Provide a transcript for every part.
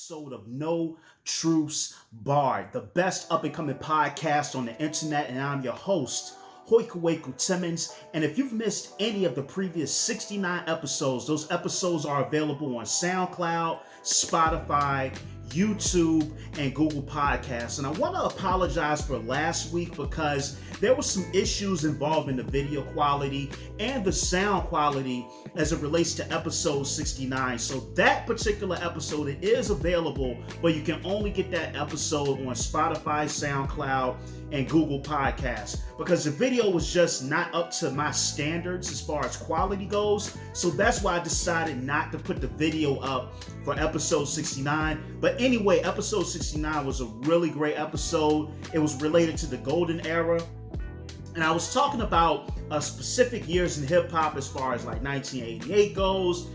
episode of No Truce Barred, the best up-and-coming podcast on the internet, and I'm your host, Hoikuweku Timmons. And if you've missed any of the previous 69 episodes, those episodes are available on SoundCloud, Spotify, YouTube, and Google Podcasts. And I want to apologize for last week because there were some issues involving the video quality and the sound quality as it relates to episode 69. So that particular episode, it is available, but you can only get that episode on Spotify, SoundCloud, and Google Podcasts because the video was just not up to my standards as far as quality goes. So that's why I decided not to put the video up for episode 69. But anyway, episode 69 was a really great episode. It was related to the golden era. And I was talking about specific years in hip hop as far as like 1988 goes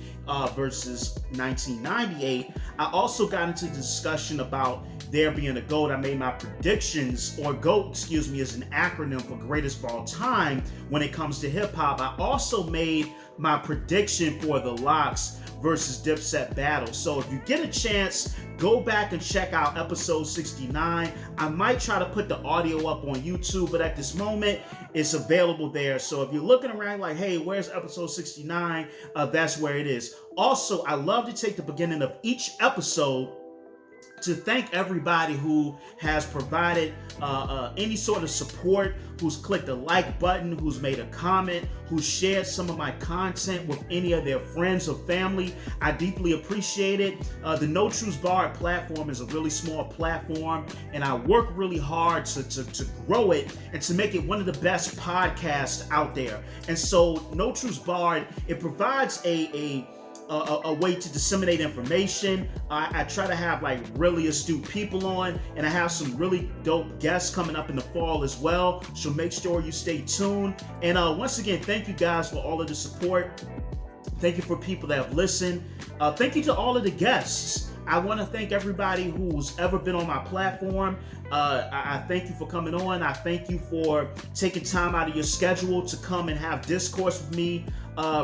versus 1998. I also got into the discussion about there being a GOAT. I made my predictions, or GOAT, is an acronym for greatest of all time when it comes to hip hop. I also made my prediction for the Locks versus Dipset battle. So if you get a chance, go back and check out episode 69. I might try to put the audio up on YouTube, but at this moment, it's available there. So if you're looking around like, hey, where's episode 69? That's where it is. Also, I love to take the beginning of each episode to thank everybody who has provided any sort of support, who's clicked the like button, who's made a comment, who's shared some of my content with any of their friends or family. I deeply appreciate it. The No Truce Barred platform is a really small platform, and I work really hard to grow it and to make it one of the best podcasts out there. And so No Truce Barred, it provides a way to disseminate information. I try to have like really astute people on, and I have some really dope guests coming up in the fall as well. So make sure you stay tuned. And once again, thank you guys for all of the support. Thank you for people that have listened. Thank you to all of the guests. I want to thank everybody who's ever been on my platform. I thank you for coming on. I thank you for taking time out of your schedule to come and have discourse with me,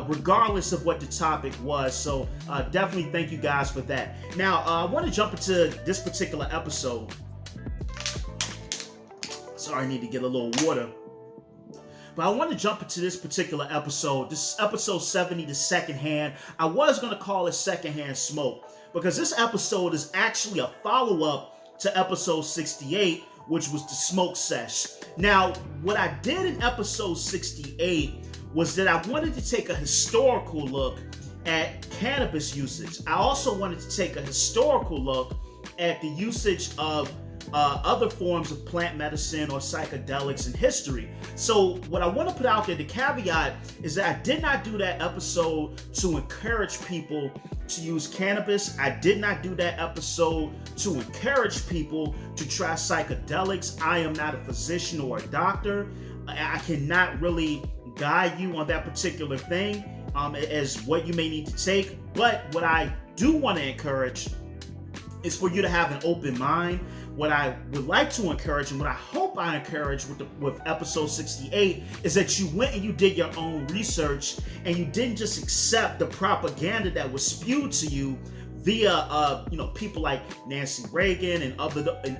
regardless of what the topic was. So definitely thank you guys for that. Now, I want to jump into this particular episode. Sorry, I need to get a little water. But I want to jump into this particular episode. This is episode 70, the secondhand. I was going to call it Secondhand Smoke, because this episode is actually a follow-up to episode 68, which was the Smoke Sesh. Now, what I did in episode 68 was that I wanted to take a historical look at cannabis usage. I also wanted to take a historical look at the usage of other forms of plant medicine or psychedelics in history. So what I want to put out there, the caveat, is that I did not do that episode to encourage people to use cannabis. I did not do that episode to encourage people to try psychedelics. I am not a physician or a doctor. I cannot really guide you on that particular thing as what you may need to take. But what I do want to encourage is for you to have an open mind. What I would like to encourage, and what I hope I encourage with episode 68, is that you went and you did your own research and you didn't just accept the propaganda that was spewed to you via people like Nancy Reagan and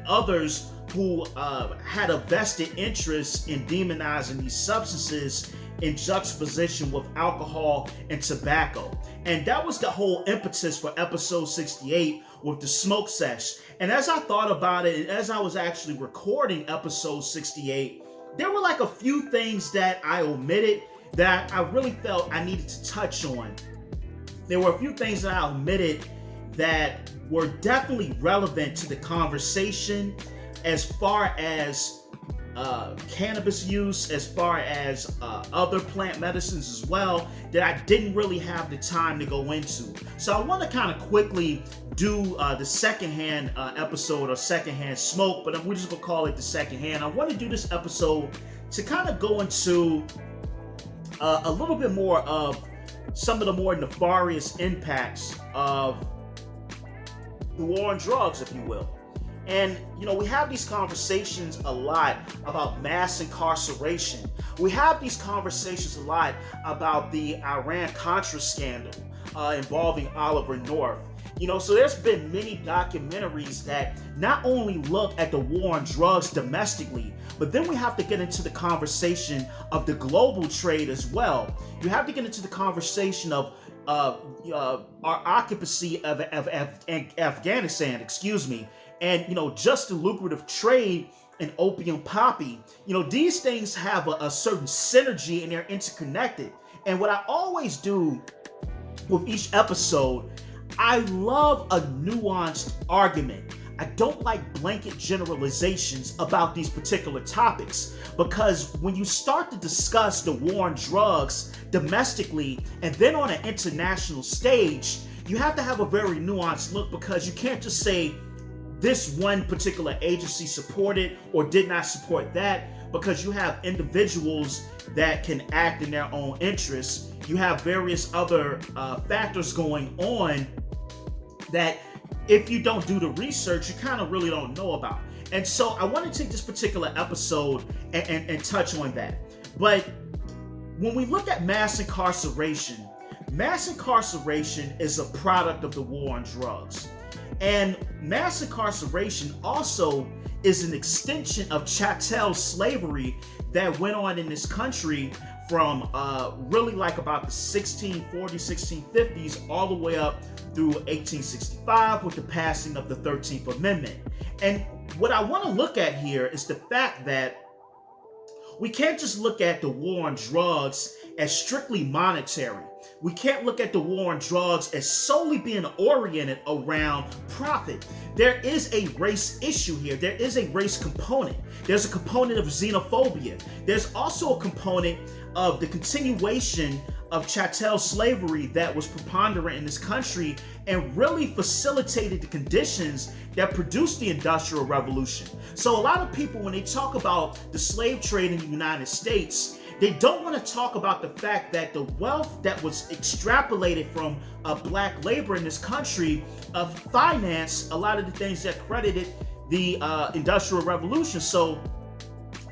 others who had a vested interest in demonizing these substances in juxtaposition with alcohol and tobacco. And that was the whole impetus for episode 68 with the Smoke Sesh. And as I thought about it, and as I was actually recording episode 68, there were like a few things that I omitted that I really felt I needed to touch on. There were a few things that I omitted that were definitely relevant to the conversation as far as cannabis use, as far as other plant medicines as well, that I didn't really have the time to go into. So I want to kind of quickly do the secondhand episode, or secondhand smoke, but we're just gonna call it the secondhand. I want to do this episode to kind of go into a little bit more of some of the more nefarious impacts of the war on drugs, if you will. And, we have these conversations a lot about mass incarceration. We have these conversations a lot about the Iran-Contra scandal involving Oliver North. So there's been many documentaries that not only look at the war on drugs domestically, but then we have to get into the conversation of the global trade as well. You have to get into the conversation of our occupancy of Afghanistan, and just the lucrative trade in opium poppy. These things have a certain synergy and they're interconnected. And what I always do with each episode, I love a nuanced argument. I don't like blanket generalizations about these particular topics, because when you start to discuss the war on drugs domestically and then on an international stage, you have to have a very nuanced look, because you can't just say this one particular agency supported or did not support that, because you have individuals that can act in their own interests. You have various other factors going on that if you don't do the research, you kind of really don't know about. And so I want to take this particular episode and touch on that. But when we look at mass incarceration is a product of the war on drugs. And mass incarceration also is an extension of chattel slavery that went on in this country from really like about the 1640s, 1650s, all the way up through 1865 with the passing of the 13th Amendment. And what I want to look at here is the fact that we can't just look at the war on drugs as strictly monetary. We can't look at the war on drugs as solely being oriented around profit. There is a race issue here. There is a race component. There's a component of xenophobia. There's also a component of the continuation of chattel slavery that was preponderant in this country and really facilitated the conditions that produced the Industrial Revolution. So a lot of people, when they talk about the slave trade in the United States, they don't want to talk about the fact that the wealth that was extrapolated from black labor in this country financed a lot of the things that credited the Industrial Revolution. So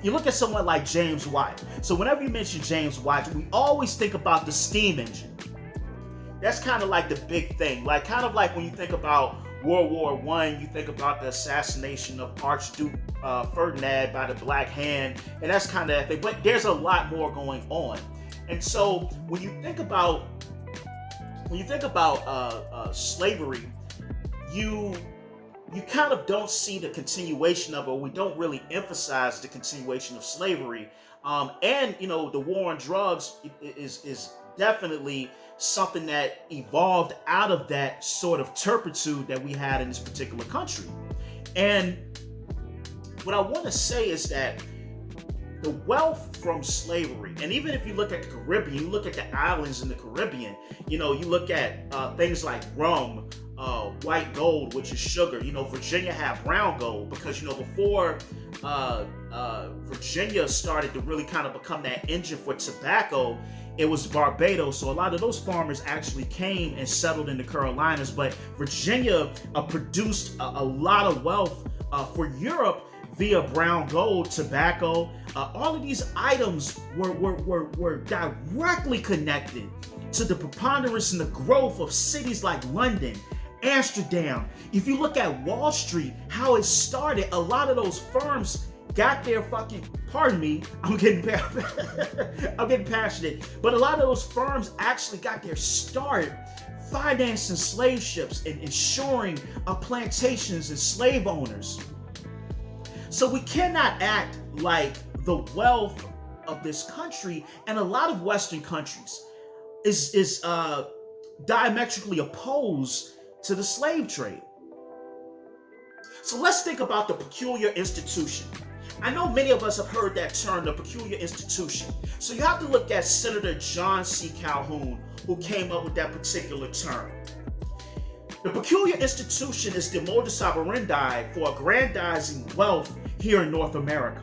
you look at someone like James Watt. So whenever you mention James Watt, we always think about the steam engine. That's kind of like the big thing. Kind of like when you think about World War I, you think about the assassination of Archduke Ferdinand by the Black Hand, and that's kind of that thing. But there's a lot more going on. And so when you think about slavery, you kind of don't see the continuation of it, or we don't really emphasize the continuation of slavery. And the war on drugs is definitely something that evolved out of that sort of turpitude that we had in this particular country. And what I want to say is that the wealth from slavery, and even if you look at the Caribbean, you look at the islands in the Caribbean, you look at things like rum, white gold, which is sugar. Virginia had brown gold because, before Virginia started to really kind of become that engine for tobacco, it was Barbados. So a lot of those farmers actually came and settled in the Carolinas. But Virginia produced a lot of wealth for Europe via brown gold, tobacco. All of these items were directly connected to the preponderance and the growth of cities like London, Amsterdam. If you look at Wall Street, how it started, a lot of those firms got their pardon me, I'm getting passionate, but a lot of those firms actually got their start financing slave ships and insuring plantations and slave owners. So we cannot act like the wealth of this country and a lot of Western countries is diametrically opposed to the slave trade. So let's think about the peculiar institution. I know many of us have heard that term, the peculiar institution. So you have to look at Senator John C. Calhoun, who came up with that particular term. The peculiar institution is the modus operandi for aggrandizing wealth here in North America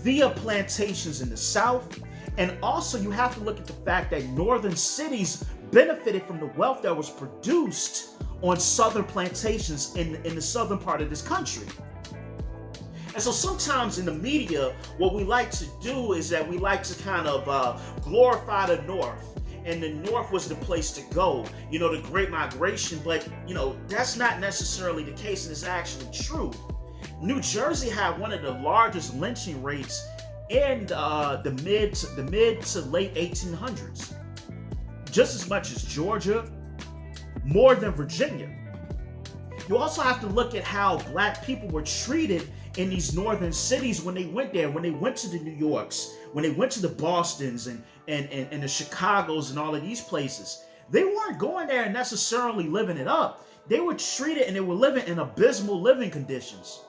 via plantations in the South. And also you have to look at the fact that northern cities benefited from the wealth that was produced on southern plantations in the southern part of this country. And so sometimes in the media, what we like to do is that we like to kind of glorify the North and the North was the place to go, the Great Migration. But, that's not necessarily the case, and it's actually true. New Jersey had one of the largest lynching rates in the mid to late 1800s. Just as much as Georgia, more than Virginia. You also have to look at how black people were treated in these northern cities when they went there, when they went to the New Yorks, when they went to the Bostons and the Chicagos and all of these places. They weren't going there and necessarily living it up. They were treated and they were living in abysmal living conditions.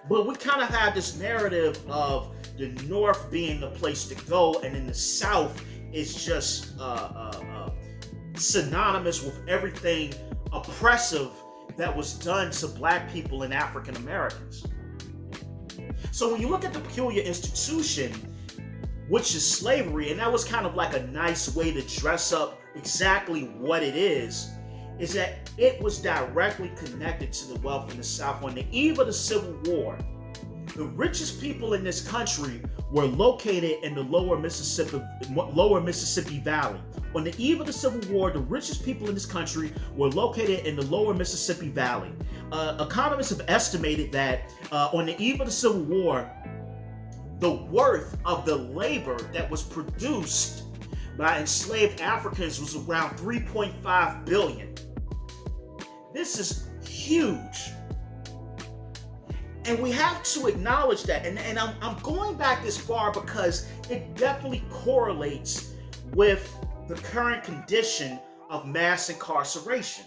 But we kind of have this narrative of the North being the place to go, and then the South is just synonymous with everything oppressive that was done to black people and African Americans. So when you look at the peculiar institution, which is slavery, and that was kind of like a nice way to dress up exactly what it is that it was directly connected to the wealth in the South. On the eve of the Civil War, the richest people in this country were located in the lower Mississippi Valley. On the eve of the Civil War, the richest people in this country were located in the lower Mississippi Valley. Economists have estimated that on the eve of the Civil War, the worth of the labor that was produced by enslaved Africans was around $3.5 billion. This is huge. And we have to acknowledge that. And I'm going back this far because it definitely correlates with the current condition of mass incarceration.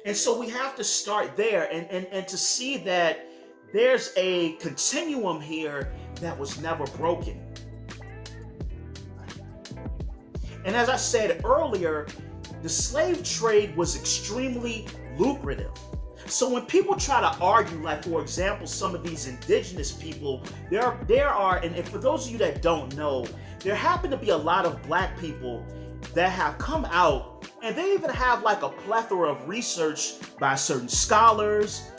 And so we have to start there and to see that there's a continuum here that was never broken. And as I said earlier, the slave trade was extremely lucrative. So when people try to argue, like for example, some of these indigenous people, there are, and for those of you that don't know, there happen to be a lot of black people that have come out, and they even have like a plethora of research by certain scholars,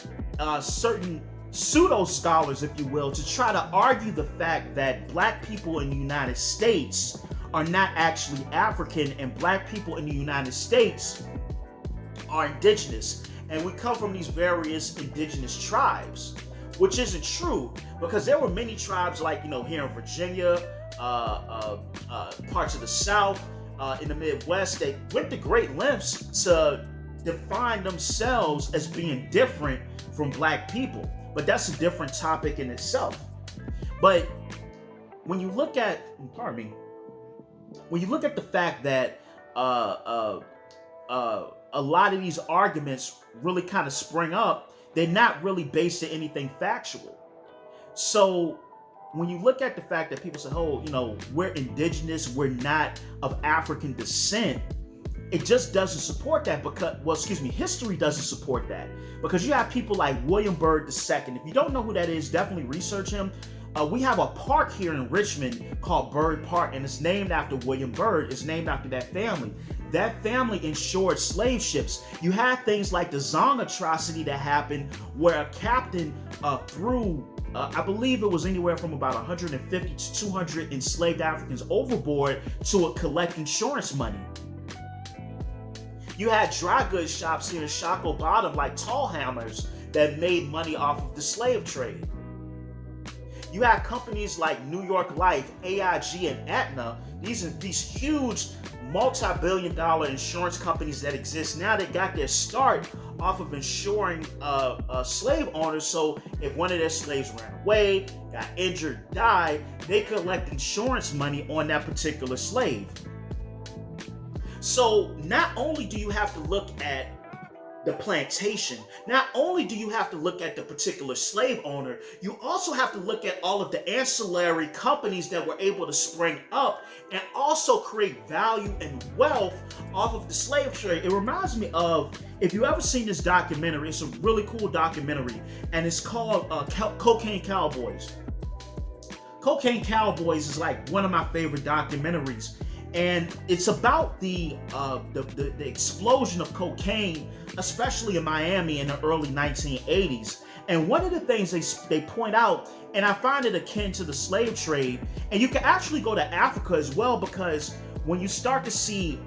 certain pseudo scholars, if you will, to try to argue the fact that black people in the United States are not actually African, and black people in the United States are indigenous. And we come from these various indigenous tribes, which isn't true, because there were many tribes like, here in Virginia, parts of the South, in the Midwest, that went to great lengths to define themselves as being different from black people. But that's a different topic in itself. But when you look at, the fact that a lot of these arguments really kind of spring up, they're not really based in anything factual. So when you look at the fact that people say, we're indigenous, we're not of African descent, it just doesn't support that history doesn't support that. Because you have people like William Byrd II. If you don't know who that is, definitely research him. We have a park here in Richmond called Byrd Park, and it's named after William Byrd. It's named after that family. That family insured slave ships. You had things like the Zong atrocity that happened, where a captain threw, I believe it was anywhere from about 150 to 200 enslaved Africans overboard to collect insurance money. You had dry goods shops here in Shockoe Bottom like Tallhammers that made money off of the slave trade. You had companies like New York Life, AIG, and Aetna. These are these huge multi-billion-dollar insurance companies that exist now. They got their start off of insuring slave owners. So if one of their slaves ran away, got injured, died, they collect insurance money on that particular slave. So not only do you have to look at the plantation, not only do you have to look at the particular slave owner, you also have to look at all of the ancillary companies that were able to spring up and also create value and wealth off of the slave trade. It reminds me of, if you ever seen this documentary, it's a really cool documentary, and it's called Cocaine Cowboys. Cocaine Cowboys is like one of my favorite documentaries. And it's about the explosion of cocaine, especially in Miami in the early 1980s. And one of the things they point out, and I find it akin to the slave trade, and you can actually go to Africa as well, because when you start to see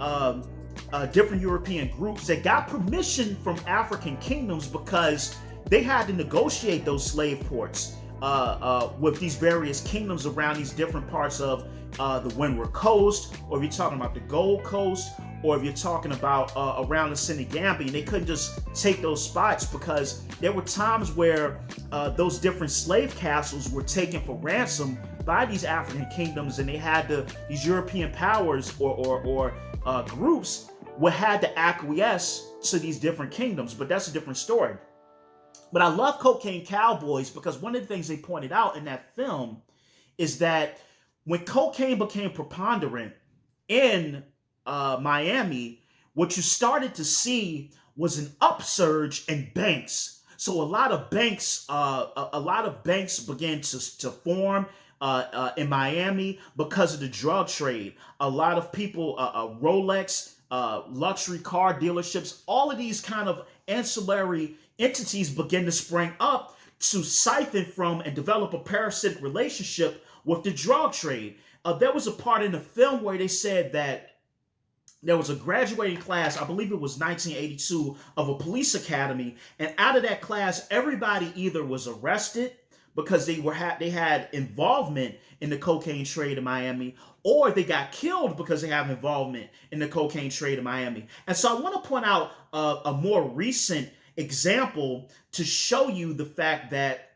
different European groups that got permission from African kingdoms because they had to negotiate those slave ports with these various kingdoms around these different parts of the Windward Coast, or if you're talking about the Gold Coast, or if you're talking about around the Senegambia, they couldn't just take those spots because there were times where those different slave castles were taken for ransom by these African kingdoms, and they had these European powers or groups would had to acquiesce to these different kingdoms. But that's a different story. But I love Cocaine Cowboys because one of the things they pointed out in that film is that when cocaine became preponderant in Miami, what you started to see was an upsurge in banks. So a lot of banks began to form in Miami because of the drug trade. A lot of people, Rolex, luxury car dealerships, all of these kind of ancillary entities begin to spring up to siphon from and develop a parasitic relationship with the drug trade. There was a part in the film where they said that there was a graduating class, I believe it was 1982, of a police academy, and out of that class, everybody either was arrested because they had involvement in the cocaine trade in Miami, or they got killed because they have involvement in the cocaine trade in Miami. And so I want to point out a more recent example to show you the fact that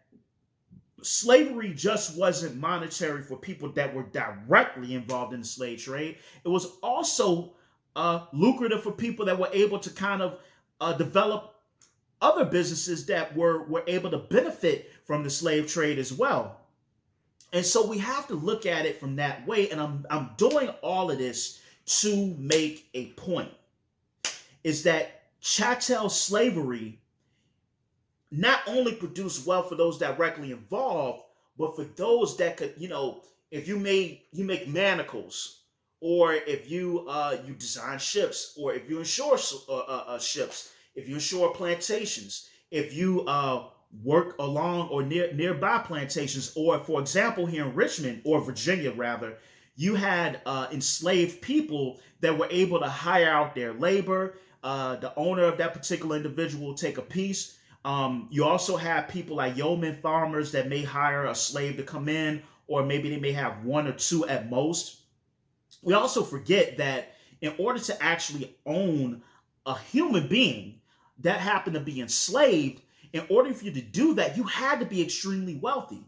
slavery just wasn't monetary for people that were directly involved in the slave trade. It was also lucrative for people that were able to kind of develop other businesses that were able to benefit from the slave trade as well. And so we have to look at it from that way. And I'm doing all of this to make a point, is that chattel slavery not only produced wealth for those directly involved, but for those that could, if you make manacles, or if you design ships, or if you insure ships, if you insure plantations, if you work along or nearby plantations, or for example here in Richmond or Virginia rather, you had enslaved people that were able to hire out their labor. The owner of that particular individual will take a piece. You also have people like yeoman farmers that may hire a slave to come in, or maybe they may have one or two at most. We also forget that in order to actually own a human being that happened to be enslaved, in order for you to do that, you had to be extremely wealthy.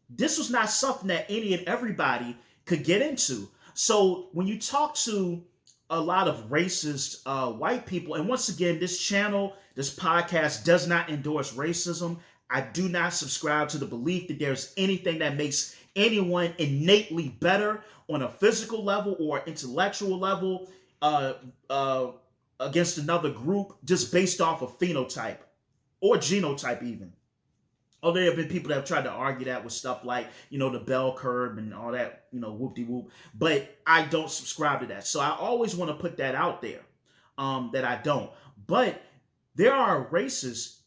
This was not something that any and everybody could get into. So when you talk to a lot of racist white people, and once again, this channel, this podcast does not endorse racism. I do not subscribe to the belief that there's anything that makes anyone innately better on a physical level or intellectual level against another group just based off of phenotype or genotype even. Oh, there have been people that have tried to argue that with stuff like, the bell curve and all that, whoop-de-whoop. But I don't subscribe to that. So I always want to put that out there, that I don't. But there are racists,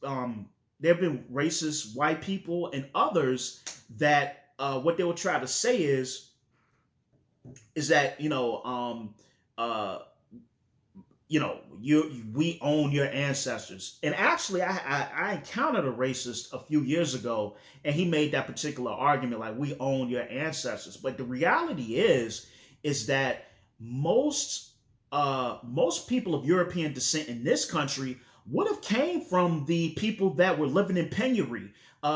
there have been racist white people and others that what they will try to say is that, we own your ancestors. And actually, I encountered a racist a few years ago, and he made that particular argument, like, we own your ancestors. But the reality is that most people of European descent in this country would have came from the people that were living in penury,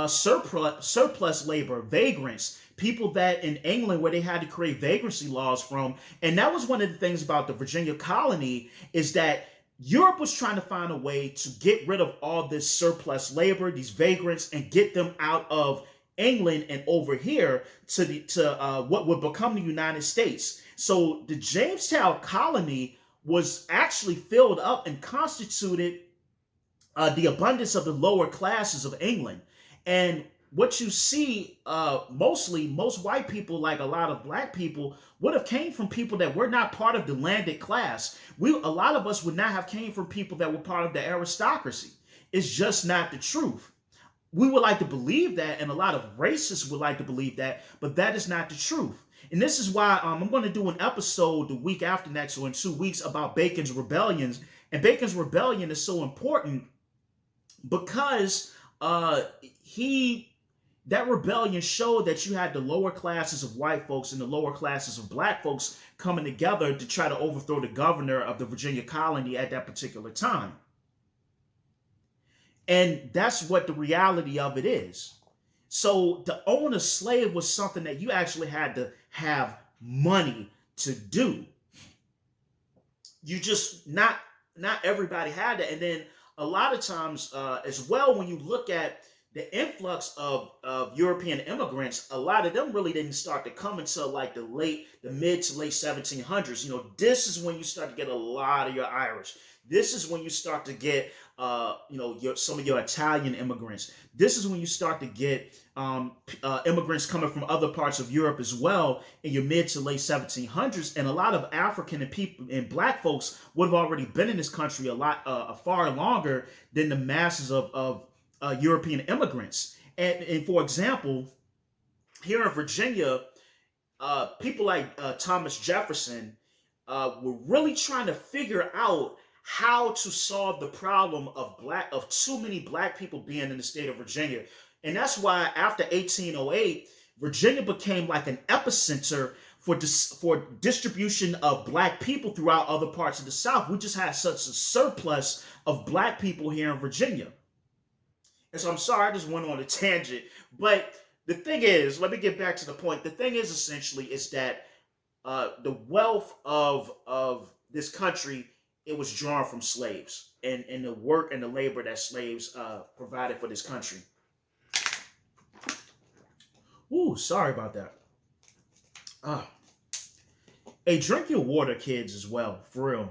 surplus labor, vagrants, people that in England where they had to create vagrancy laws from. And that was one of the things about the Virginia colony, is that Europe was trying to find a way to get rid of all this surplus labor, these vagrants, and get them out of England and over here to what would become the United States. So the Jamestown colony was actually filled up and constituted the abundance of the lower classes of England. And what you see, most white people, like a lot of black people, would have came from people that were not part of the landed class. A lot of us would not have came from people that were part of the aristocracy. It's just not the truth. we would like to believe that, and a lot of racists would like to believe that, but that is not the truth. And this is why I'm going to do an episode the week after next, or in 2 weeks, about Bacon's rebellions. And Bacon's rebellion is so important because that rebellion showed that you had the lower classes of white folks and the lower classes of black folks coming together to try to overthrow the governor of the Virginia colony at that particular time. And that's what the reality of it is. So to own a slave was something that you actually had to have money to do. You just, not everybody had that. And then a lot of times as well, when you look at the influx of European immigrants, a lot of them really didn't start to come until like the mid to late 1700s. This is when you start to get a lot of your Irish. This is when you start to get, some of your Italian immigrants. This is when you start to get immigrants coming from other parts of Europe as well in your mid to late 1700s. And a lot of African and black folks would have already been in this country far longer than the masses of European immigrants. And for example, here in Virginia, people like Thomas Jefferson were really trying to figure out how to solve the problem of too many black people being in the state of Virginia. And that's why after 1808, Virginia became like an epicenter for distribution of black people throughout other parts of the South. We just had such a surplus of black people here in Virginia. And so I'm sorry, I just went on a tangent. But the thing is, let me get back to the point. The thing is essentially is that the wealth of this country, it was drawn from slaves and the work and the labor that slaves provided for this country. Ooh, sorry about that. Hey, drink your water, kids, as well, for real.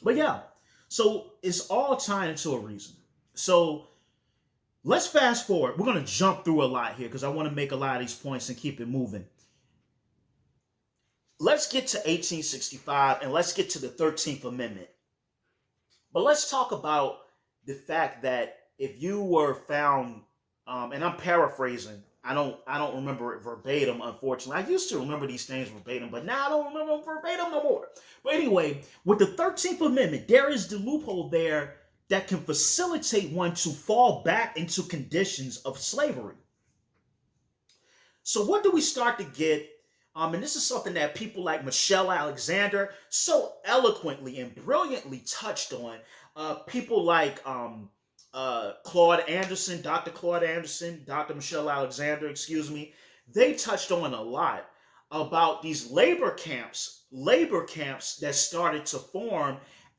But yeah, so it's all tied into a reason. So let's fast forward. We're going to jump through a lot here because I want to make a lot of these points and keep it moving. Let's get to 1865 and let's get to the 13th Amendment. But let's talk about the fact that if you were found, and I'm paraphrasing, I don't remember it verbatim, unfortunately. I used to remember these things verbatim, but now I don't remember them verbatim no more. But anyway, with the 13th Amendment, there is the loophole there that can facilitate one to fall back into conditions of slavery. So what do we start to get? And this is something that people like Michelle Alexander so eloquently and brilliantly touched on. People like Claude Anderson, Dr. Claude Anderson, Dr. Michelle Alexander, they touched on a lot about these labor camps that started to form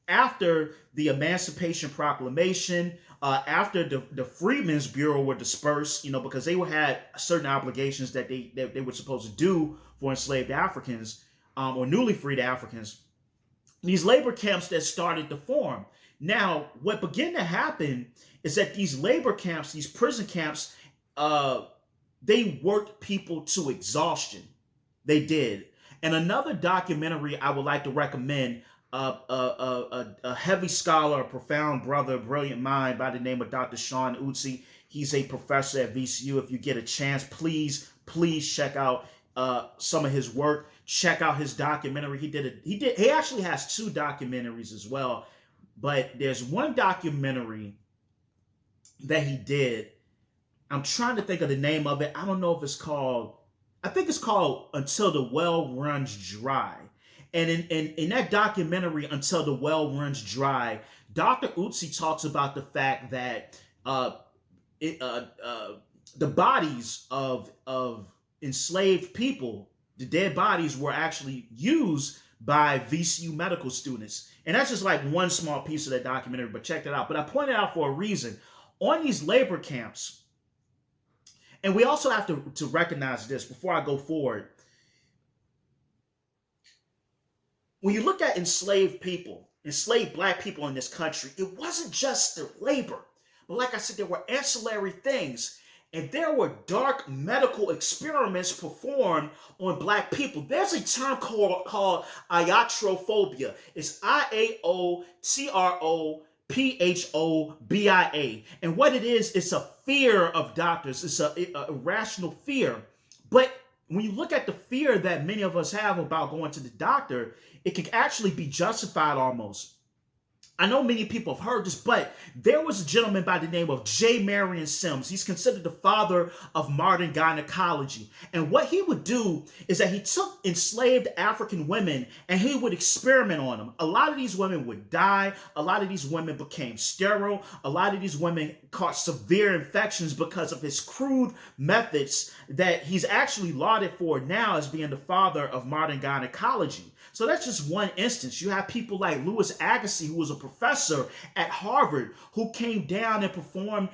after the Emancipation Proclamation, after the Freedmen's Bureau were dispersed, because they had certain obligations that they were supposed to do for enslaved Africans or newly freed Africans. These labor camps that started to form. Now, what began to happen is that these labor camps, these prison camps, they worked people to exhaustion. They did. And another documentary I would like to recommend, a heavy scholar, a profound brother, a brilliant mind by the name of Dr. Sean Utsi. He's a professor at VCU. If you get a chance, please check out some of his work. Check out his documentary. He actually has two documentaries as well. But there's one documentary that he did. I'm trying to think of the name of it. I don't know if it's called, I think it's called Until the Well Runs Dry. And in that documentary, Until the Well Runs Dry, Dr. Utsi talks about the fact that the bodies of enslaved people, the dead bodies, were actually used by VCU medical students. And that's just like one small piece of that documentary, but check that out. But I pointed out for a reason. On these labor camps, and we also have to recognize this before I go forward. When you look at enslaved people, enslaved black people in this country, it wasn't just the labor. But like I said, there were ancillary things. And there were dark medical experiments performed on black people. There's a term called iatrophobia. It's IAOTROPHOBIA. phobia. And what it is, it's a fear of doctors. It's a irrational fear. But when you look at the fear that many of us have about going to the doctor, it can actually be justified almost. I know many people have heard this, but there was a gentleman by the name of J. Marion Sims. He's considered the father of modern gynecology. And what he would do is that he took enslaved African women and he would experiment on them. A lot of these women would die. A lot of these women became sterile. A lot of these women caught severe infections because of his crude methods that he's actually lauded for now as being the father of modern gynecology. So that's just one instance. You have people like Louis Agassiz, who was a professor at Harvard, who came down and performed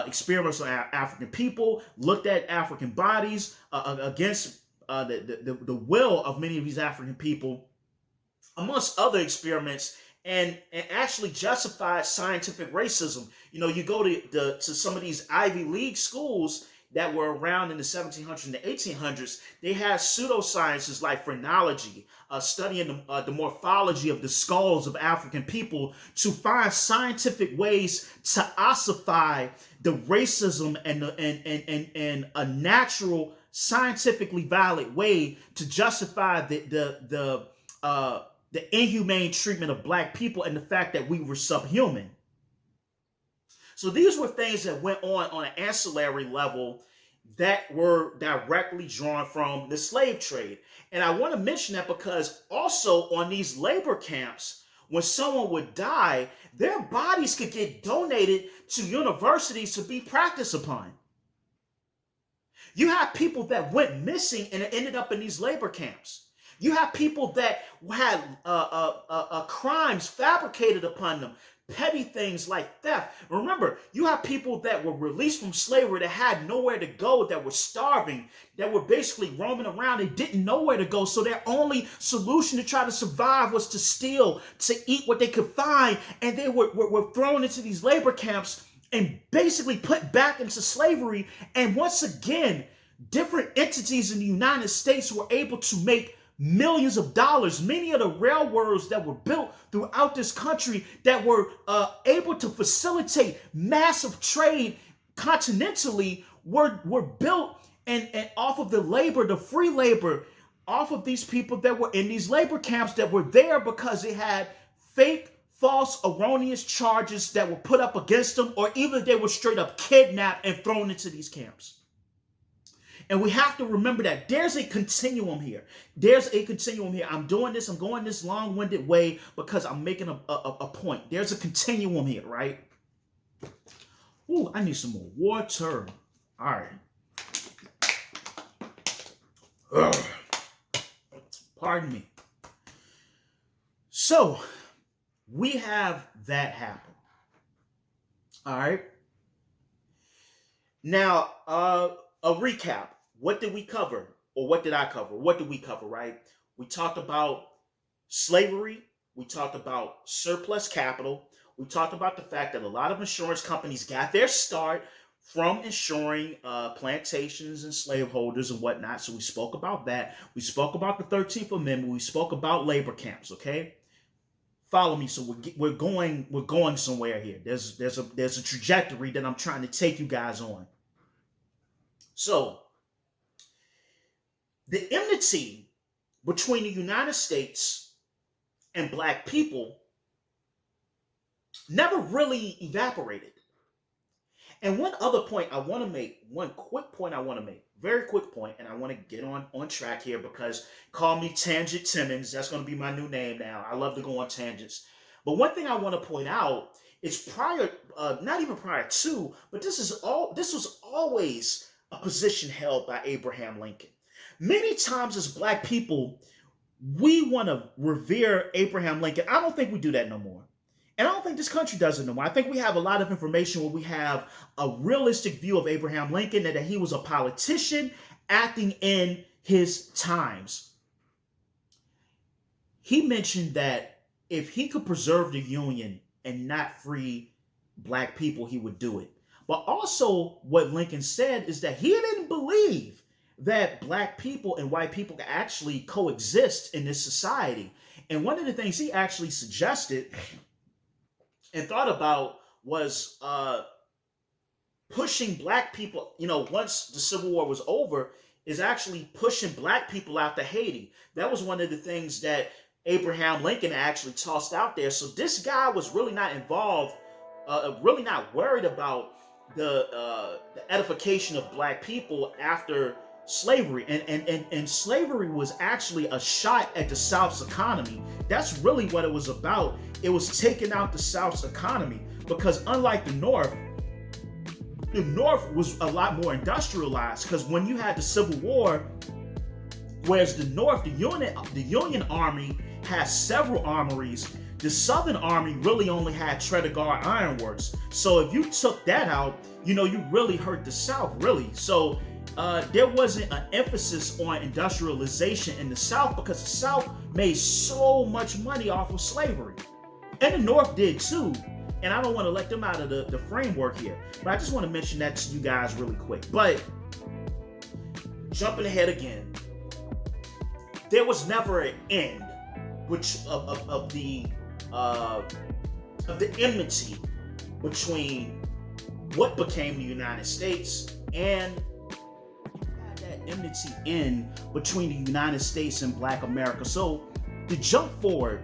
experiments on African people, looked at African bodies against the will of many of these African people, amongst other experiments, and actually justified scientific racism. You know, you go to some of these Ivy League schools that were around in the 1700s and the 1800s, they had pseudosciences like phrenology, studying the morphology of the skulls of African people to find scientific ways to ossify the racism and a natural, scientifically valid way to justify the inhumane treatment of black people and the fact that we were subhuman. So these were things that went on an ancillary level that were directly drawn from the slave trade. And I want to mention that because also on these labor camps, when someone would die, their bodies could get donated to universities to be practiced upon. You have people that went missing and ended up in these labor camps. You have people that had crimes fabricated upon them, petty things like theft. Remember, you have people that were released from slavery that had nowhere to go, that were starving, that were basically roaming around. They didn't know where to go. So their only solution to try to survive was to steal, to eat what they could find. And they were thrown into these labor camps and basically put back into slavery. And once again, different entities in the United States were able to make millions of dollars. Many of the railroads that were built throughout this country that were able to facilitate massive trade continentally were built and off of the labor, the free labor, off of these people that were in these labor camps that were there because they had fake, false, erroneous charges that were put up against them, or even they were straight up kidnapped and thrown into these camps. And we have to remember that there's a continuum here. There's a continuum here. I'm doing this. I'm going this long-winded way because I'm making a point. There's a continuum here, right? Ooh, I need some more water. All right. Ugh. Pardon me. So, we have that happen. All right. Now, a recap. What did we cover? Or what did I cover? What did we cover, right? We talked about slavery. We talked about surplus capital. We talked about the fact that a lot of insurance companies got their start from insuring plantations and slaveholders and whatnot. So we spoke about that. We spoke about the 13th Amendment. We spoke about labor camps, okay? Follow me. So we're going somewhere here. There's a trajectory that I'm trying to take you guys on. So, the enmity between the United States and black people never really evaporated. And one other point I want to make, one quick point I want to make, very quick point, and I want to get on track here because call me Tangent Timmons. That's going to be my new name now. I love to go on tangents. But one thing I want to point out is prior, not even prior to, but this was always a position held by Abraham Lincoln. Many times as black people, we want to revere Abraham Lincoln. I don't think we do that no more. And I don't think this country does it no more. I think we have a lot of information where we have a realistic view of Abraham Lincoln and that he was a politician acting in his times. He mentioned that if he could preserve the Union and not free black people, he would do it. But also what Lincoln said is that he didn't believe that black people and white people can actually coexist in this society. And one of the things he actually suggested and thought about was pushing black people, once the Civil War was over, is actually pushing black people out to Haiti. That was one of the things that Abraham Lincoln actually tossed out there. So this guy was really not involved, really not worried about the edification of black people after slavery. And slavery was actually a shot at the South's economy. That's really what it was about. It was taking out the South's economy, because unlike the North was a lot more industrialized, because when you had the Civil War, whereas the North, the Union Army had several armories, the Southern Army really only had Tredegar Ironworks. So if you took that out, you really hurt the South, really. So there wasn't an emphasis on industrialization in the South, because the South made so much money off of slavery. And the North did too. And I don't want to let them out of the framework here. But I just want to mention that to you guys really quick. But jumping ahead again, there was never an end of the enmity between what became the United States and that enmity in between the United States and Black America. So to jump forward,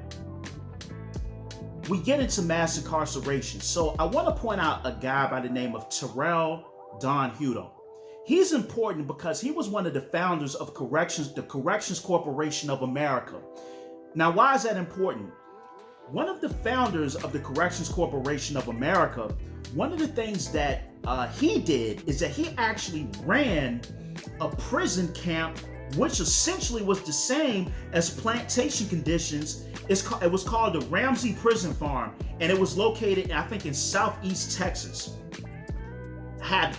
we get into mass incarceration. So I want to point out a guy by the name of Terrell Don Hutto. He's important because he was one of the founders of the Corrections Corporation of America. Now, why is that important? One of the founders of the Corrections Corporation of America, one of the things that he did is that he actually ran a prison camp, which essentially was the same as plantation conditions. It was called the Ramsey Prison Farm, and it was located, I think, in southeast Texas. Had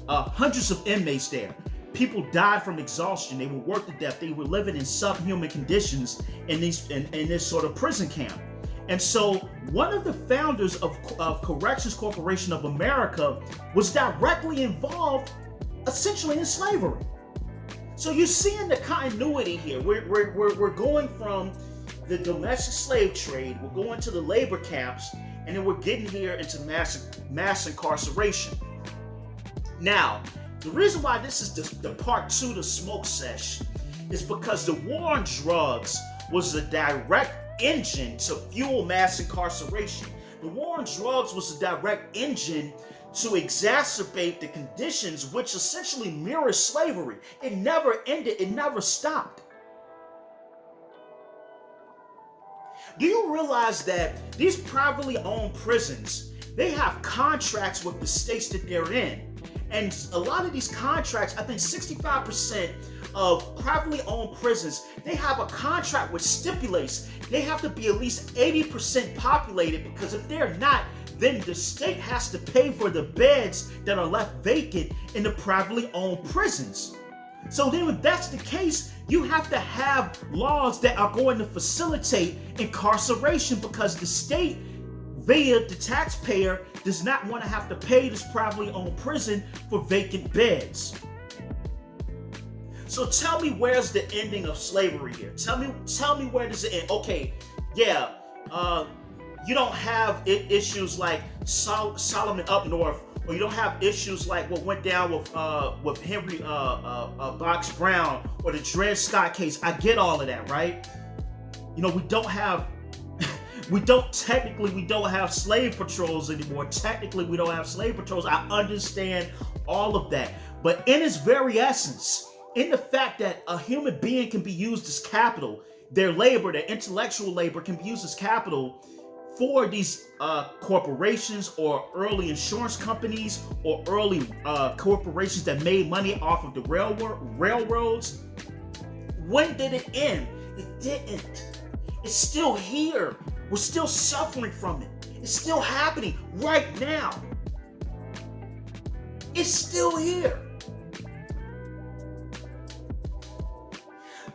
hundreds of inmates there. People died from exhaustion. They were worked to death. They were living in subhuman conditions in this sort of prison camp. And so one of the founders of Corrections Corporation of America was directly involved, essentially, in slavery. So you're seeing the continuity here. We're going from the domestic slave trade, we're going to the labor camps, and then we're getting here into mass incarceration. Now, the reason why this is the part 2 to Smoke Sesh is because the war on drugs was a direct engine to fuel mass incarceration. The war on drugs was a direct engine to exacerbate the conditions which essentially mirror slavery. It never ended, it never stopped. Do you realize that these privately owned prisons, they have contracts with the states that they're in? And a lot of these contracts, I think 65% of privately owned prisons, they have a contract which stipulates they have to be at least 80% populated, because if they're not, then the state has to pay for the beds that are left vacant in the privately owned prisons. So then if that's the case, you have to have laws that are going to facilitate incarceration, because the state, via the taxpayer, does not want to have to pay this privately owned prison for vacant beds. So tell me, where's the ending of slavery here? Tell me where does it end? Okay, yeah, you don't have issues like Solomon up north, or you don't have issues like what went down with Henry Box Brown or the Dred Scott case. I get all of that, right? We don't have slave patrols anymore. Technically, we don't have slave patrols. I understand all of that. But in its very essence, in the fact that a human being can be used as capital, their labor, their intellectual labor can be used as capital for these corporations or early insurance companies or early corporations that made money off of the railroads. When did it end? It didn't. It's still here. We're still suffering from it. It's still happening right now. It's still here.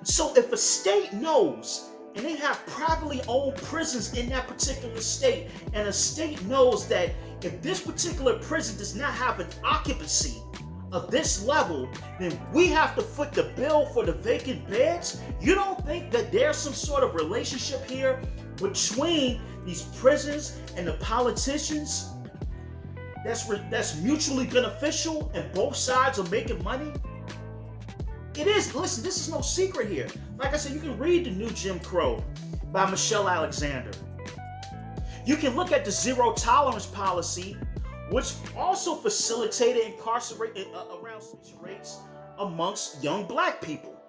So if a state knows, and they have privately owned prisons in that particular state, and a state knows that if this particular prison does not have an occupancy of this level, then we have to foot the bill for the vacant beds. You don't think that there's some sort of relationship here between these prisons and the politicians that's mutually beneficial and both sides are making money? It is. Listen, this is no secret here. Like I said, you can read The New Jim Crow by Michelle Alexander. You can look at the zero tolerance policy, which also facilitated incarceration around rates amongst young black people.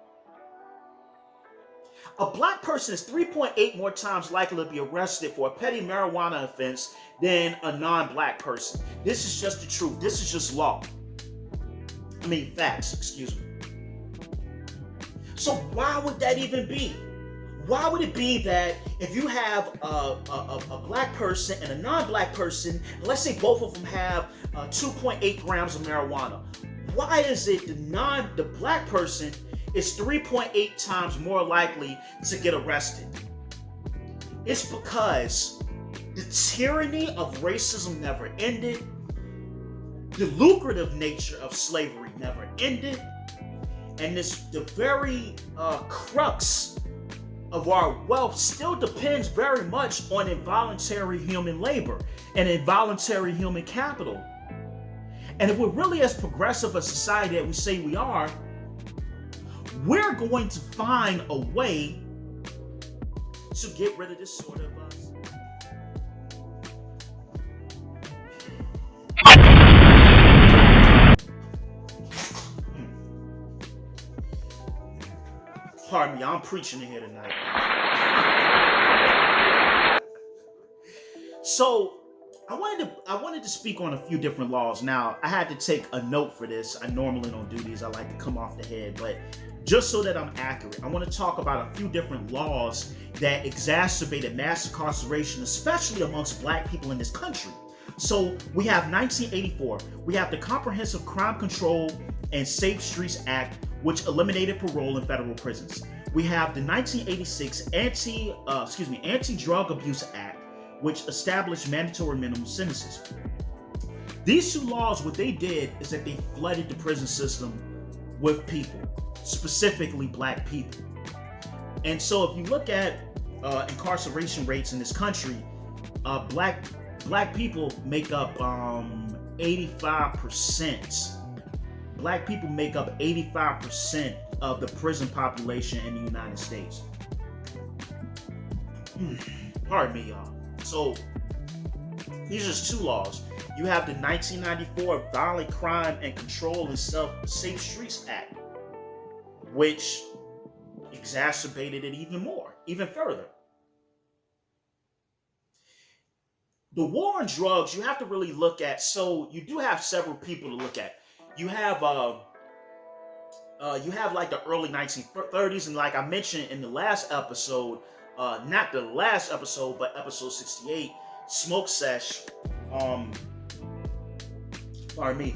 A black person is 3.8 more times likely to be arrested for a petty marijuana offense than a non-black person. This is just the truth. This is just law. Facts, excuse me. So why would that even be? Why would it be that if you have a black person and a non-black person, let's say both of them have 2.8 grams of marijuana, why is it the black person is 3.8 times more likely to get arrested? It's because the tyranny of racism never ended. The lucrative nature of slavery never ended. And the very crux of our wealth still depends very much on involuntary human labor and involuntary human capital. And if we're really as progressive a society that we say we are, we're going to find a way to get rid of this sort of Pardon me, I'm preaching in here tonight. So I wanted to speak on a few different laws. Now, I had to take a note for this. I normally don't do these. I like to come off the head, but just so that I'm accurate, I want to talk about a few different laws that exacerbated mass incarceration, especially amongst black people in this country. So we have 1984. We have the Comprehensive Crime Control and Safe Streets Act, which eliminated parole in federal prisons. We have the 1986 Anti-Drug Abuse Act, which established mandatory minimum sentences. These two laws, what they did is that they flooded the prison system with people, specifically black people. And so if you look at incarceration rates in this country, black people make up 85%. Black people make up 85% of the prison population in the United States. Pardon me, y'all. So these are just two laws. You have the 1994 Violent Crime and Control and Safe Streets Act, which exacerbated it even further. The war on drugs, you have to really look at. So you do have several people to look at. You have like the early 1930s, and like I mentioned in the last episode, not the last episode, but episode 68, Smoke Sesh. Pardon me.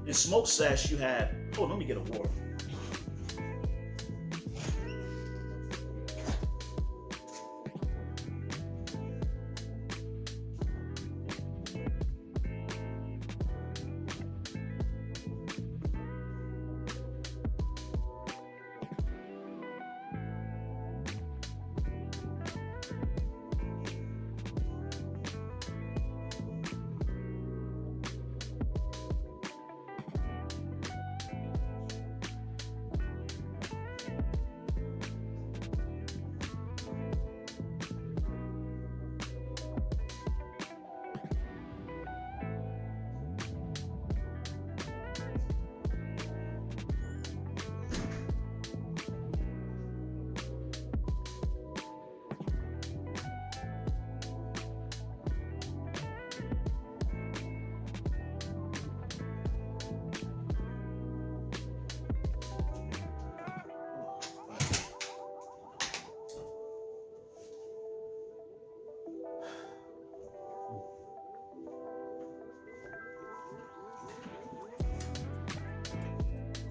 In Smoke Sesh, you had. Oh, let me get a water.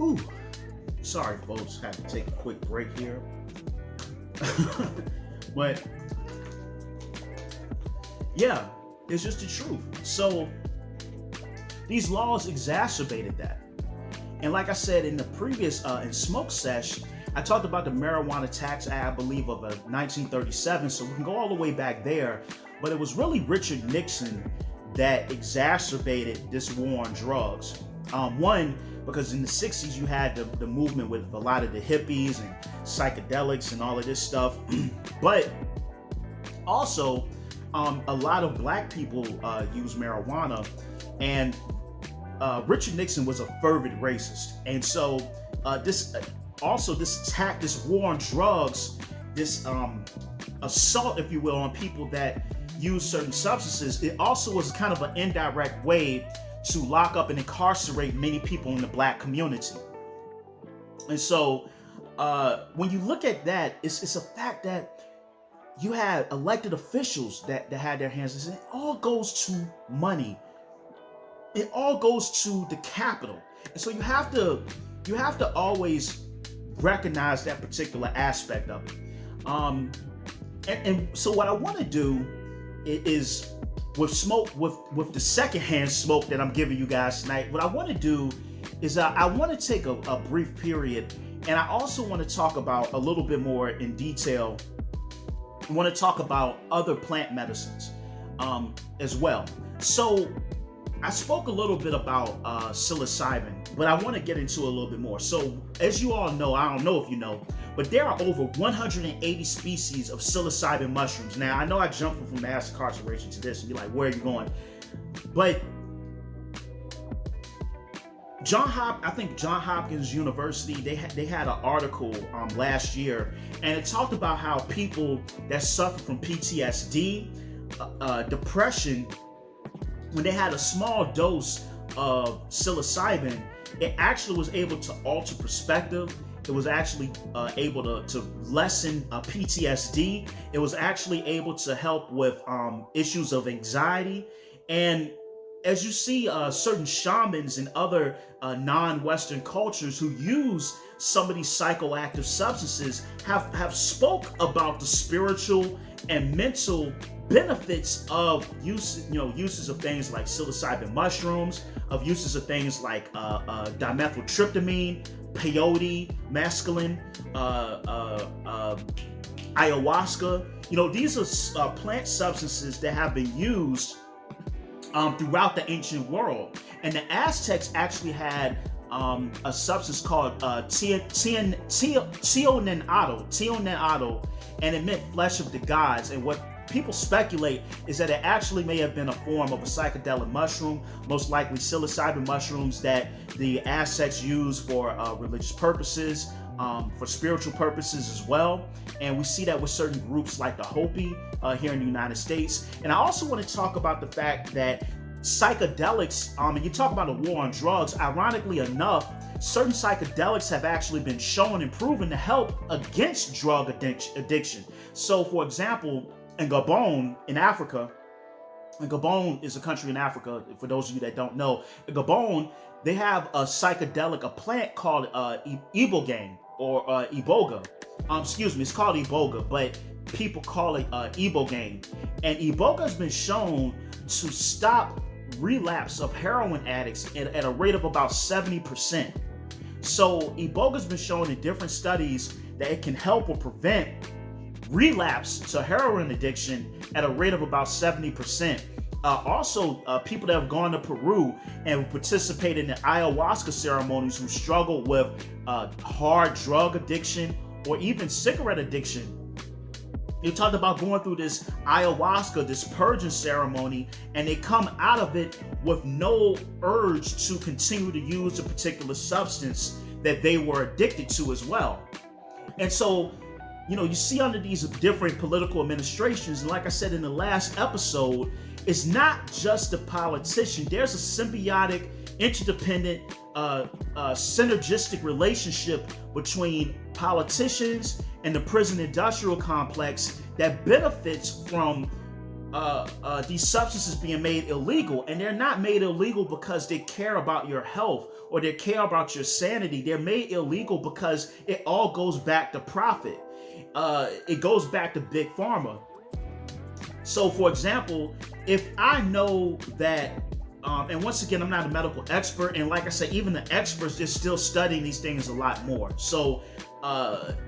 Ooh, sorry, folks. Had to take a quick break here. But yeah, it's just the truth. So these laws exacerbated that. And like I said in the previous in Smoke Sesh, I talked about the Marijuana Tax Act, I believe, of 1937, so we can go all the way back there. But it was really Richard Nixon that exacerbated this war on drugs. One, because in the 60s you had the movement with a lot of the hippies and psychedelics and all of this stuff. But also, a lot of black people use marijuana, and Richard Nixon was a fervent racist. And so this attack, this war on drugs, this assault, if you will, on people that use certain substances, it also was kind of an indirect way to lock up and incarcerate many people in the black community. And so when you look at that, it's a fact that you had elected officials that had their hands in it. It all goes to money. It all goes to the capital. And so you have to always recognize that particular aspect of it. And so what I want to do is with the secondhand smoke that I'm giving you guys tonight, what I want to do is I want to take a brief period, and I also want to talk about a little bit more in detail. I want to talk about other plant medicines as well. So I spoke a little bit about psilocybin, but I want to get into a little bit more. So as you all know, I don't know if you know, but there are over 180 species of psilocybin mushrooms. Now, I know I jumped from mass incarceration to this, and you're like, where are you going? But I think Johns Hopkins University, they had an article last year, and it talked about how people that suffer from PTSD, depression, when they had a small dose of psilocybin, it actually was able to alter perspective. It was actually able to lessen PTSD. It was actually able to help with issues of anxiety. And as you see, certain shamans and other non-Western cultures who use some of these psychoactive substances have spoke about the spiritual and mental benefits of uses of things like psilocybin mushrooms, of uses of things like dimethyltryptamine, peyote, mescaline, ayahuasca. These are plant substances that have been used throughout the ancient world. And the Aztecs actually had a substance called tionenado, and it meant flesh of the gods. And what people speculate is that it actually may have been a form of a psychedelic mushroom, most likely psilocybin mushrooms that the Aztecs used for religious purposes, for spiritual purposes as well. And we see that with certain groups like the Hopi here in the United States. And I also want to talk about the fact that psychedelics, and you talk about a war on drugs, ironically enough, certain psychedelics have actually been shown and proven to help against drug addiction. So for example, in Gabon, in Africa, and Gabon is a country in Africa, for those of you that don't know, in Gabon, they have a psychedelic, a plant called ibogaine, or iboga. It's called iboga, but people call it ibogaine. And iboga has been shown to stop relapse of heroin addicts at a rate of about 70%. So iboga has been shown in different studies that it can help or prevent relapse to heroin addiction at a rate of about 70%. Also, people that have gone to Peru and participated in ayahuasca ceremonies who struggle with hard drug addiction or even cigarette addiction. You talked about going through this ayahuasca, this purging ceremony, and they come out of it with no urge to continue to use a particular substance that they were addicted to as well. And so, you see under these different political administrations, and like I said in the last episode, it's not just the politician. There's a symbiotic, interdependent, synergistic relationship between politicians and the prison industrial complex that benefits from these substances being made illegal. And they're not made illegal because they care about your health or they care about your sanity. They're made illegal because it all goes back to profit. It goes back to big pharma. So for example, if I know that, and once again, I'm not a medical expert, and like I said, even the experts, they're still studying these things a lot more. So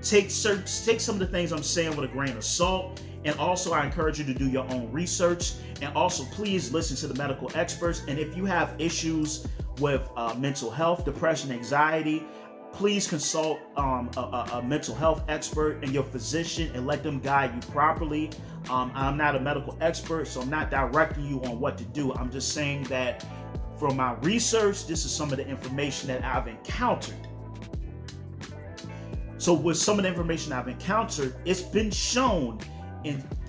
take some of the things I'm saying with a grain of salt. And also, I encourage you to do your own research. And also, please listen to the medical experts. And if you have issues with mental health, depression, anxiety, please consult a mental health expert and your physician and let them guide you properly. I'm not a medical expert, so I'm not directing you on what to do. I'm just saying that from my research, this is some of the information that I've encountered. So with some of the information I've encountered, it's been shown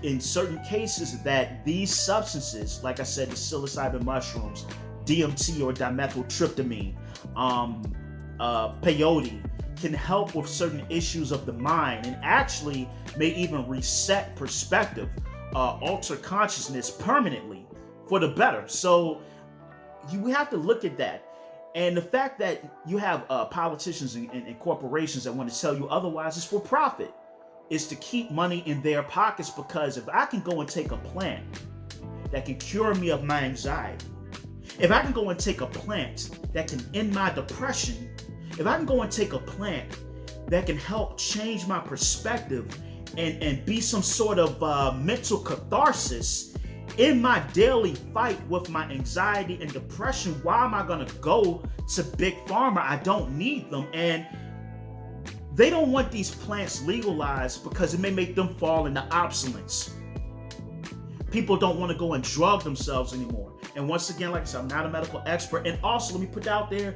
in certain cases that these substances, like I said, the psilocybin mushrooms, DMT or dimethyltryptamine, peyote, can help with certain issues of the mind and actually may even reset perspective, alter consciousness permanently for the better. So you have to look at that. And the fact that you have politicians and corporations that want to tell you otherwise is for profit. Is to keep money in their pockets, because if I can go and take a plant that can cure me of my anxiety, if I can go and take a plant that can end my depression, if I can go and take a plant that can help change my perspective and be some sort of mental catharsis in my daily fight with my anxiety and depression, why am I going to go to Big Pharma? I don't need them. And they don't want these plants legalized because it may make them fall into obsolescence. People don't want to go and drug themselves anymore. And once again, like I said, I'm not a medical expert. And also, let me put out there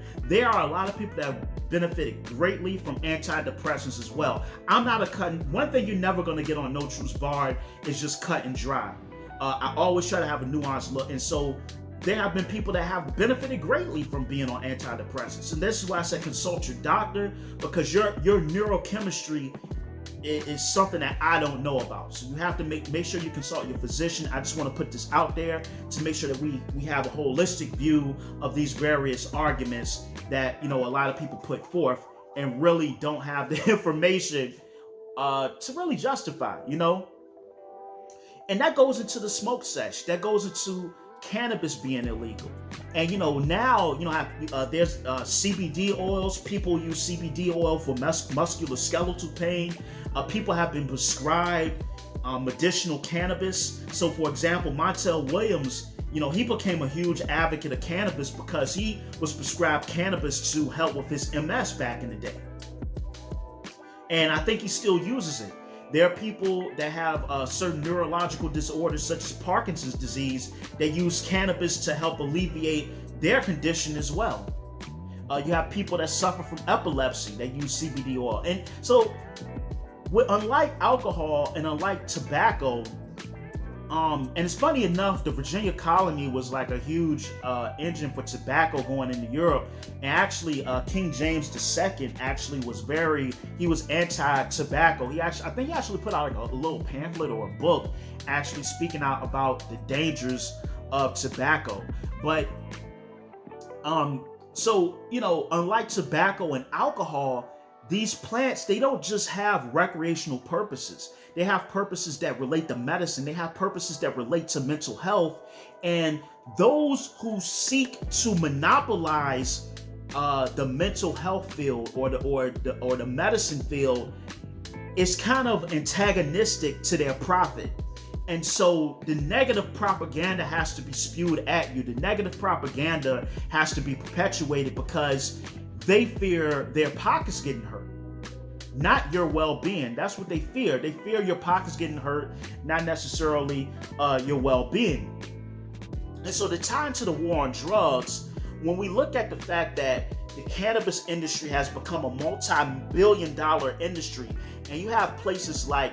are a lot of people that have benefited greatly from antidepressants as well. I'm not one thing you're never going to get on No Truths Barred is just cut and dry. I always try to have a nuanced look. And so there have been people that have benefited greatly from being on antidepressants. And this is why I said consult your doctor, because your neurochemistry is something that I don't know about. So you have to make sure you consult your physician. I just want to put this out there to make sure that we have a holistic view of these various arguments that, a lot of people put forth and really don't have the information to really justify, And that goes into the smoke sesh. That goes into cannabis being illegal. And now there's CBD oils. People use CBD oil for musculoskeletal pain. People have been prescribed medicinal cannabis. So for example, Montel Williams, he became a huge advocate of cannabis because he was prescribed cannabis to help with his MS back in the day. And I think he still uses it. There are people that have certain neurological disorders such as Parkinson's disease that use cannabis to help alleviate their condition as well. You have people that suffer from epilepsy that use CBD oil. And so, unlike alcohol and unlike tobacco, and it's funny enough, the Virginia colony was like a huge engine for tobacco going into Europe. And actually, King James II actually was anti-tobacco. I think he actually put out like a little pamphlet or a book actually speaking out about the dangers of tobacco. But, unlike tobacco and alcohol, these plants, they don't just have recreational purposes. They have purposes that relate to medicine. They have purposes that relate to mental health. And those who seek to monopolize the mental health field or the medicine field is kind of antagonistic to their profit. And so the negative propaganda has to be spewed at you. The negative propaganda has to be perpetuated because they fear their pockets getting hurt, not your well-being. That's what they fear. They fear your pockets getting hurt, not necessarily your well-being. And so to tie into the war on drugs, when we look at the fact that the cannabis industry has become a multi-billion-dollar industry, and you have places like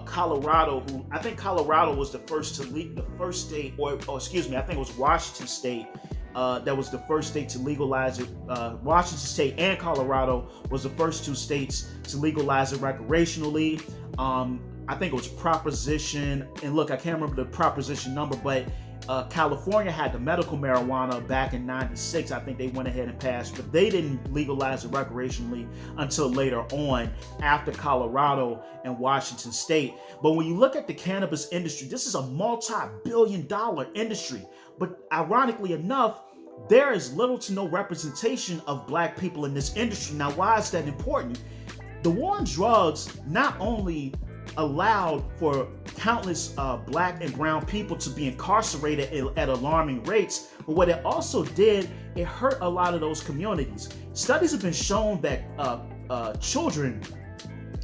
Colorado, who I think Colorado was the first state, I think it was Washington State. That was the first state to legalize it. Washington State and Colorado was the first two states to legalize it recreationally. I think it was Proposition, and look, I can't remember the Proposition number, but California had the medical marijuana back in '96. I think they went ahead and passed, but they didn't legalize it recreationally until later on after Colorado and Washington State. But when you look at the cannabis industry, this is a multi-billion-dollar industry. But ironically enough, there is little to no representation of Black people in this industry. Now, why is that important? The war on drugs not only allowed for countless black and brown people to be incarcerated at alarming rates, but what it also did, it hurt a lot of those communities. Studies have been shown that children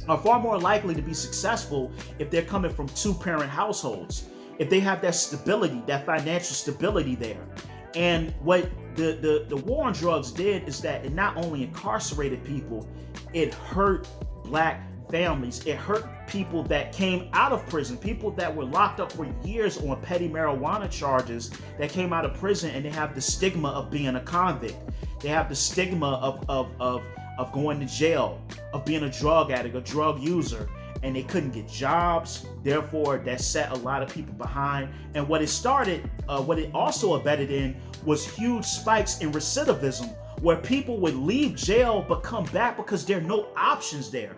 are far more likely to be successful if they're coming from two-parent households, if they have that stability, that financial stability there. And what the war on drugs did is that it not only incarcerated people, it hurt black families. It hurt people that came out of prison, people that were locked up for years on petty marijuana charges that came out of prison, and they have the stigma of being a convict. They have the stigma of going to jail, of being a drug addict, a drug user, and they couldn't get jobs. Therefore, that set a lot of people behind. And what it also abetted in was huge spikes in recidivism, where people would leave jail but come back because there are no options there.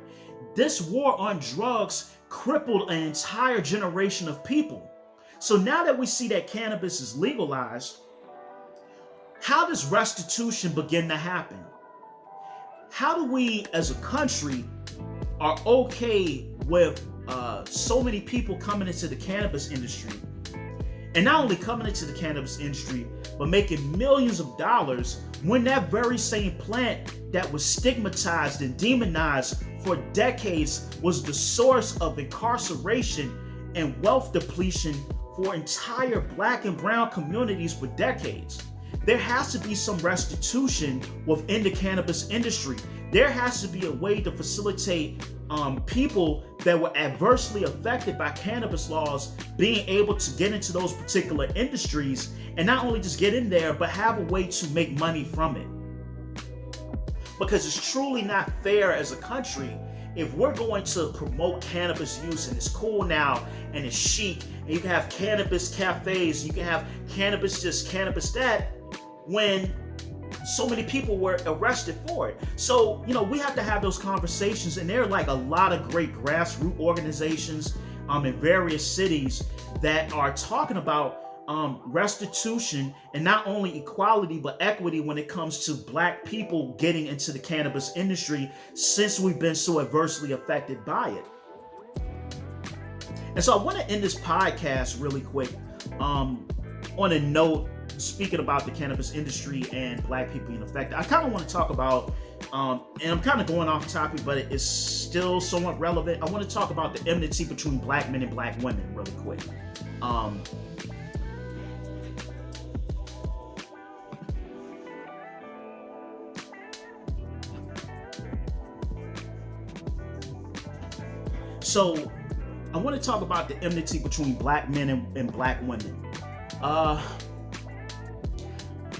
This war on drugs crippled an entire generation of people. So now that we see that cannabis is legalized, how does restitution begin to happen? How do we as a country are okay with so many people coming into the cannabis industry, and not only coming into the cannabis industry, but making millions of dollars, when that very same plant that was stigmatized and demonized for decades was the source of incarceration and wealth depletion for entire black and brown communities for decades? There has to be some restitution within the cannabis industry. There has to be a way to facilitate people that were adversely affected by cannabis laws being able to get into those particular industries, and not only just get in there, but have a way to make money from it. Because it's truly not fair as a country if we're going to promote cannabis use, and it's cool now and it's chic, and you can have cannabis cafes, you can have cannabis this, cannabis that, when so many people were arrested for it. So, we have to have those conversations, and there are like a lot of great grassroots organizations in various cities that are talking about restitution, and not only equality but equity when it comes to black people getting into the cannabis industry, since we've been so adversely affected by it. And so I want to end this podcast really quick on a note, speaking about the cannabis industry and black people being affected. I kind of want to talk about, and I'm kind of going off topic, but it's still somewhat relevant. I want to talk about the enmity between black men and black women really quick. So I want to talk about the enmity between black men and black women.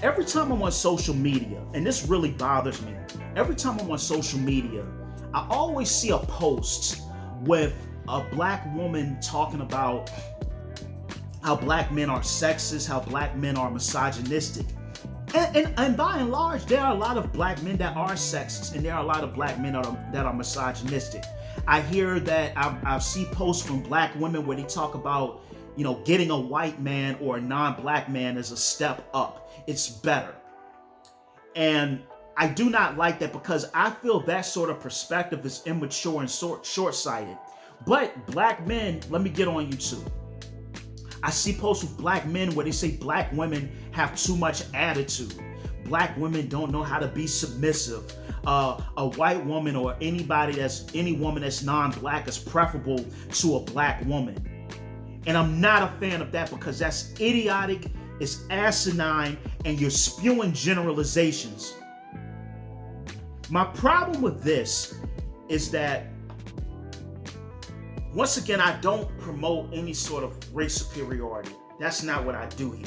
Every time I'm on social media, and this really bothers me, every time I'm on social media, I always see a post with a black woman talking about how black men are sexist, how black men are misogynistic. And by and large, there are a lot of black men that are sexist, and there are a lot of black men that are misogynistic. I hear that I see posts from black women where they talk about, getting a white man or a non-black man is a step up. It's better. And I do not like that, because I feel that sort of perspective is immature and short-sighted. But black men, let me get on you too. I see posts with black men where they say black women have too much attitude. Black women don't know how to be submissive. A white woman or any woman that's non-black is preferable to a black woman. And I'm not a fan of that, because that's idiotic, it's asinine, and you're spewing generalizations. My problem with this is that, once again, I don't promote any sort of race superiority. That's not what I do here.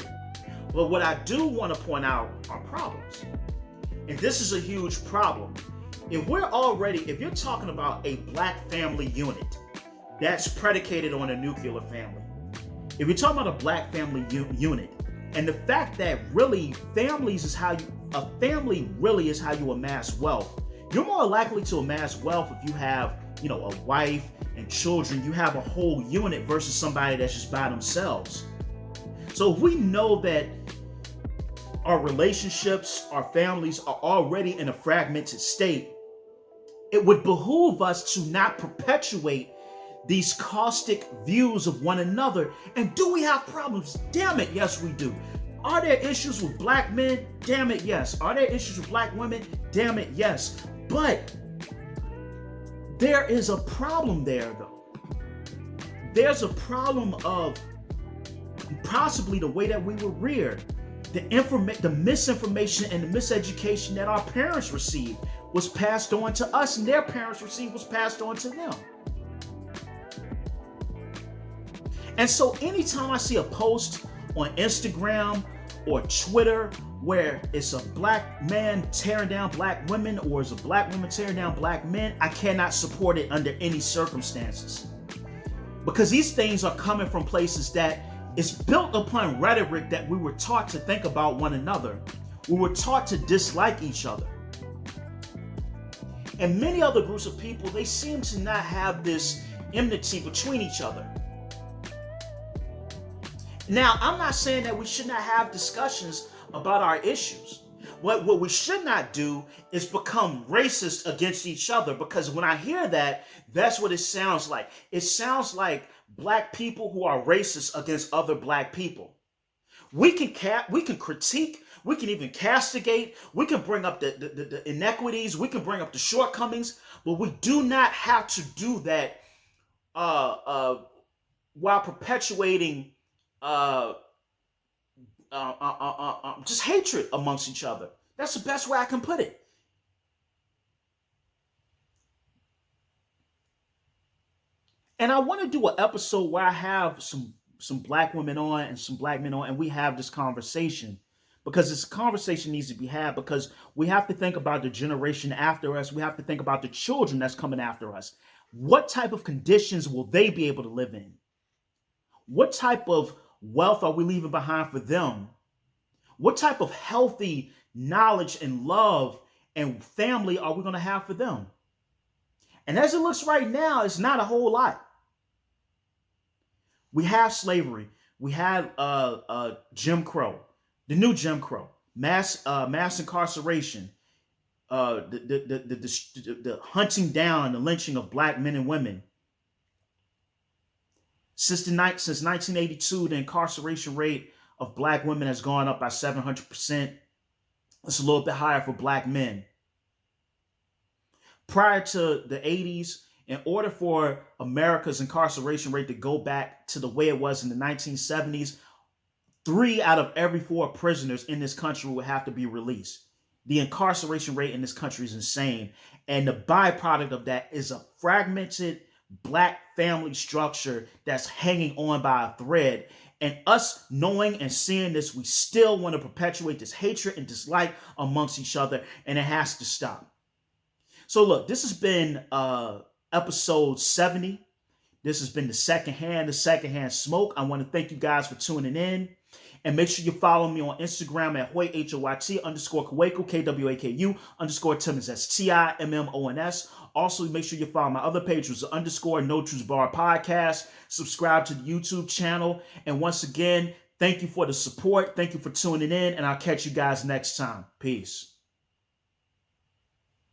But what I do want to point out are problems. And this is a huge problem. If you're talking about a black family unit that's predicated on a nuclear family, if you're talking about a black family unit, and the fact that really a family really is how you amass wealth, you're more likely to amass wealth if you have, a wife and children. You have a whole unit versus somebody that's just by themselves. So if we know that our relationships, our families are already in a fragmented state, it would behoove us to not perpetuate these caustic views of one another. And do we have problems? Damn it, yes, we do. Are there issues with black men? Damn it, yes. Are there issues with black women? Damn it, yes. But there is a problem there, though. There's a problem of possibly the way that we were reared. The misinformation and the miseducation that our parents received was passed on to us, and their parents received was passed on to them. And so anytime I see a post on Instagram or Twitter where it's a black man tearing down black women or it's a black woman tearing down black men, I cannot support it under any circumstances. Because these things are coming from places that is built upon rhetoric that we were taught to think about one another. We were taught to dislike each other. And many other groups of people, they seem to not have this enmity between each other. Now, I'm not saying that we should not have discussions about our issues. What we should not do is become racist against each other, because when I hear that, that's what it sounds like. It sounds like black people who are racist against other black people. We can critique, we can even castigate, we can bring up the inequities, we can bring up the shortcomings, but we do not have to do that while perpetuating just hatred amongst each other. That's the best way I can put it. And I want to do an episode where I have some black women on and some black men on, and we have this conversation, because this conversation needs to be had, because we have to think about the generation after us. We have to think about the children that's coming after us. What type of conditions will they be able to live in? What type of wealth are we leaving behind for them? What type of healthy knowledge and love and family are we going to have for them? And as it looks right now, it's not a whole lot. We have slavery. We had Jim Crow, the new Jim Crow, mass incarceration, the hunting down and the lynching of black men and women. Since 1982, the incarceration rate of black women has gone up by 700%. It's a little bit higher for black men. Prior to the 80s, in order for America's incarceration rate to go back to the way it was in the 1970s, 3 out of every 4 prisoners in this country would have to be released. The incarceration rate in this country is insane. And the byproduct of that is a fragmented black family structure that's hanging on by a thread. And us knowing and seeing this, we still want to perpetuate this hatred and dislike amongst each other, and it has to stop. So look, this has been episode 70. This has been the secondhand smoke. I want to thank you guys for tuning in. And make sure you follow me on Instagram at Hoyt, HOYT_Kwaku, KWAKU _Timmons, that's TIMMONS. Also, make sure you follow my other page, which is _ No Truths Bar Podcast. Subscribe to the YouTube channel. And once again, thank you for the support. Thank you for tuning in, and I'll catch you guys next time. Peace.